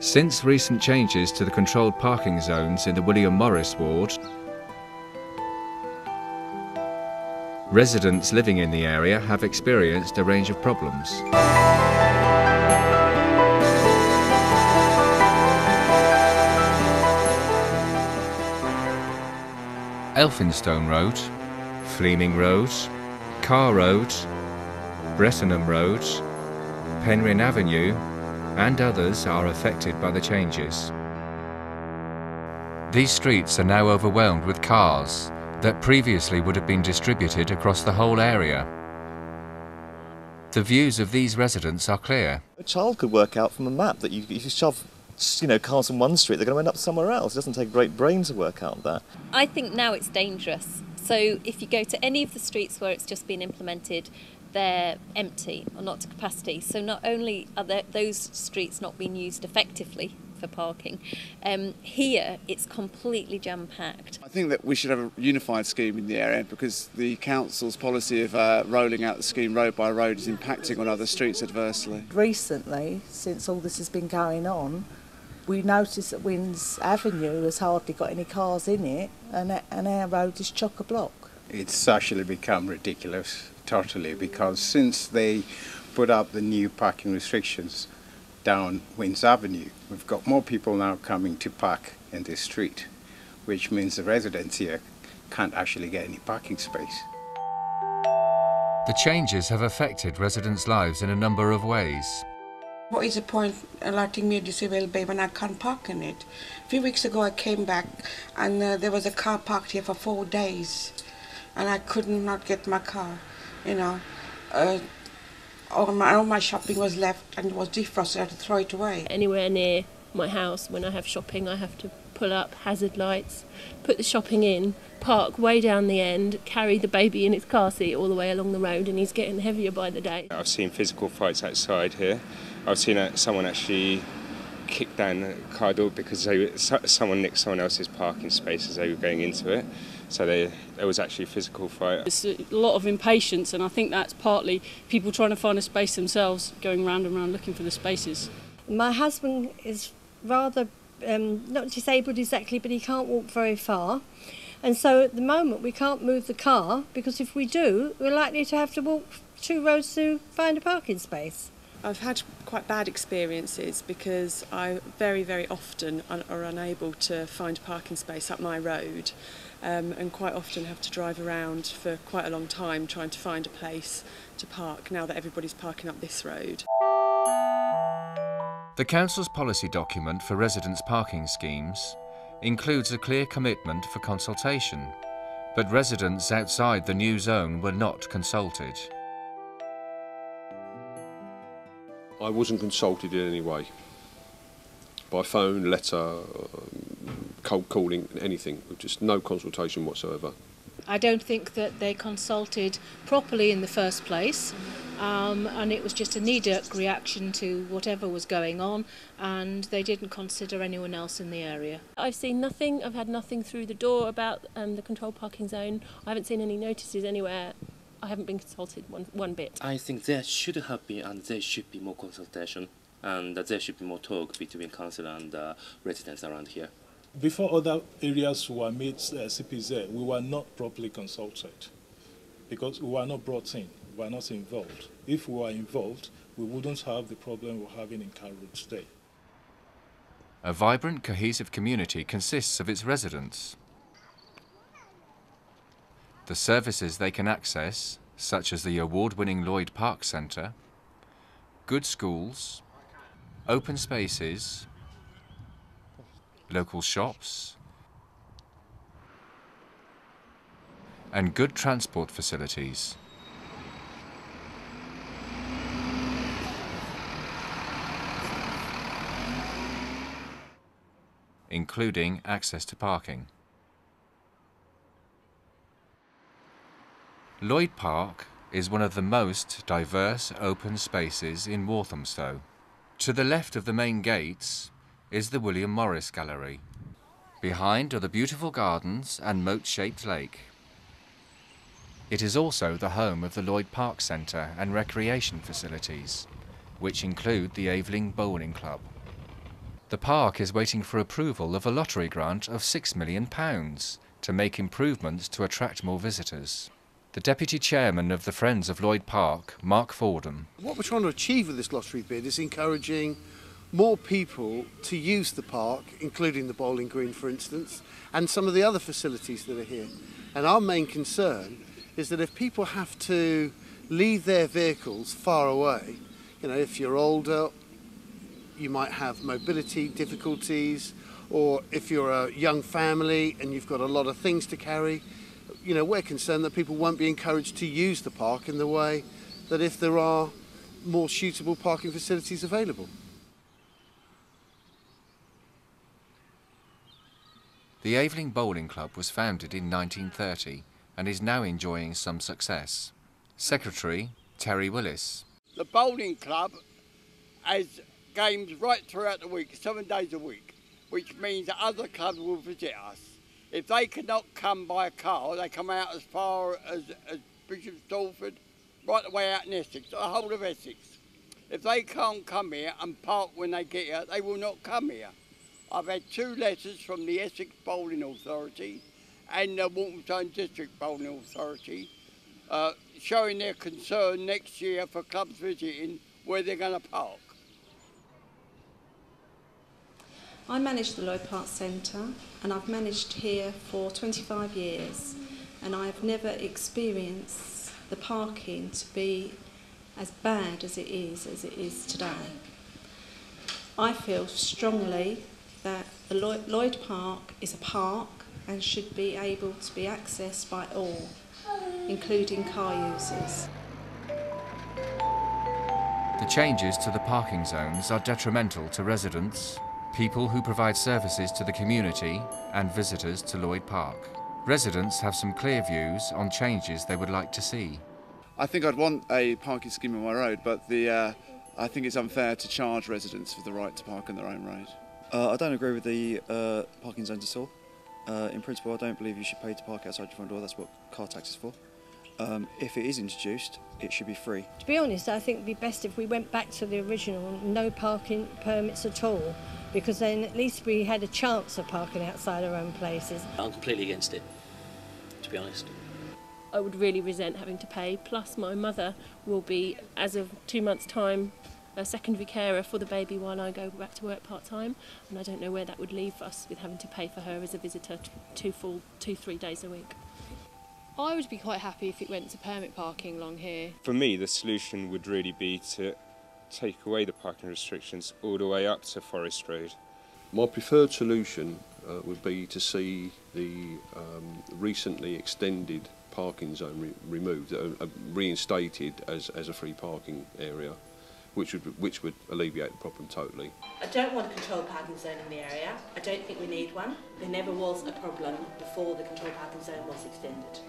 Since recent changes to the controlled parking zones in the William Morris ward, residents living in the area have experienced a range of problems. Elphinstone Road, Fleeming Road, Carr Road, Brettenham Road, Penryn Avenue and others are affected by the changes. These streets are now overwhelmed with cars that previously would have been distributed across the whole area. The views of these residents are clear. A child could work out from a map that if you shove cars on one street, they're going to end up somewhere else. It doesn't take a great brain to work out that. I think now it's dangerous. So if you go to any of the streets where it's just been implemented, they're empty or not to capacity. So not only are those streets not being used effectively for parking, here it's completely jam-packed. I think that we should have a unified scheme in the area because the council's policy of rolling out the scheme road by road is impacting on other streets adversely. Recently, since all this has been going on, we noticed that Winds Avenue has hardly got any cars in it and our road is chock-a-block. It's actually become ridiculous, totally, because since they put up the new parking restrictions down Winds Avenue, we've got more people now coming to park in this street, which means the residents here can't actually get any parking space. The changes have affected residents' lives in a number of ways. What is the point of letting me a disabled babe when I can't park in it? A few weeks ago I came back and there was a car parked here for 4 days and I could not get my car, all my shopping was left and it was defrosted. I had to throw it away. Anywhere near my house, when I have shopping, I have to pull up hazard lights, put the shopping in, park way down the end, carry the baby in its car seat all the way along the road, and he's getting heavier by the day. I've seen physical fights outside here. I've seen someone actually kick down the car door because someone nicked someone else's parking space as they were going into it. So there was actually a physical fight. There's a lot of impatience, and I think that's partly people trying to find a space themselves, going round and round looking for the spaces. My husband is rather not disabled exactly, but he can't walk very far. And so at the moment we can't move the car because if we do, we're likely to have to walk 2 roads to find a parking space. I've had quite bad experiences because I very, very often are unable to find a parking space up my road and quite often have to drive around for quite a long time trying to find a place to park now that everybody's parking up this road. The Council's policy document for residents' parking schemes includes a clear commitment for consultation, but residents outside the new zone were not consulted. I wasn't consulted in any way, by phone, letter, cold calling, anything, just no consultation whatsoever. I don't think that they consulted properly in the first place, and it was just a knee-jerk reaction to whatever was going on, and they didn't consider anyone else in the area. I've seen nothing, I've had nothing through the door about the controlled parking zone. I haven't seen any notices anywhere. I haven't been consulted one bit. I think there should have been and there should be more consultation and there should be more talk between council and residents around here. Before other areas were made CPZ, we were not properly consulted because we were not brought in, we were not involved. If we were involved, we wouldn't have the problem we're having in Carr Road today. A vibrant, cohesive community consists of its residents. The services they can access, such as the award-winning Lloyd Park Centre, good schools, open spaces, local shops, and good transport facilities. Including access to parking. Lloyd Park is one of the most diverse open spaces in Walthamstow. To the left of the main gates is the William Morris Gallery. Behind are the beautiful gardens and moat-shaped lake. It is also the home of the Lloyd Park Centre and recreation facilities, which include the Aveling Bowling Club. The park is waiting for approval of a lottery grant of £6 million to make improvements to attract more visitors. The Deputy Chairman of the Friends of Lloyd Park, Mark Fordham. What we're trying to achieve with this lottery bid is encouraging more people to use the park, including the bowling green, for instance, and some of the other facilities that are here. And our main concern is that if people have to leave their vehicles far away, you know, if you're older, you might have mobility difficulties, or if you're a young family and you've got a lot of things to carry, you know, we're concerned that people won't be encouraged to use the park in the way that if there are more suitable parking facilities available. The Aveling Bowling Club was founded in 1930 and is now enjoying some success. Secretary Terry Willis. The bowling club has games right throughout the week, 7 days a week, which means that other clubs will visit us. If they cannot come by car, they come out as far as Bishop Stortford, right the way out in Essex, the whole of Essex. If they can't come here and park when they get here, they will not come here. I've had 2 letters from the Essex Bowling Authority and the Walthamstow District Bowling Authority showing their concern next year for clubs visiting where they're going to park. I manage the Lloyd Park Centre and I've managed here for 25 years and I've never experienced the parking to be as bad as it is today. I feel strongly that the Lloyd Park is a park and should be able to be accessed by all, including car users. The changes to the parking zones are detrimental to residents, people who provide services to the community and visitors to Lloyd Park. Residents have some clear views on changes they would like to see. I think I'd want a parking scheme on my road, but I think it's unfair to charge residents for the right to park on their own road. I don't agree with the parking zones at all. In principle, I don't believe you should pay to park outside your front door. That's what car tax is for. If it is introduced, it should be free. To be honest, I think it would be best if we went back to the original, no parking permits at all, because then at least we had a chance of parking outside our own places. I'm completely against it, to be honest. I would really resent having to pay, plus my mother will be, as of 2 months' time, a secondary carer for the baby while I go back to work part-time, and I don't know where that would leave us with having to pay for her as a visitor 2-3 days a week. I would be quite happy if it went to permit parking along here. For me, the solution would really be to take away the parking restrictions all the way up to Forest Road. My preferred solution would be to see the recently extended parking zone removed, reinstated as a free parking area, which would alleviate the problem totally. I don't want a controlled parking zone in the area. I don't think we need one. There never was a problem before the controlled parking zone was extended.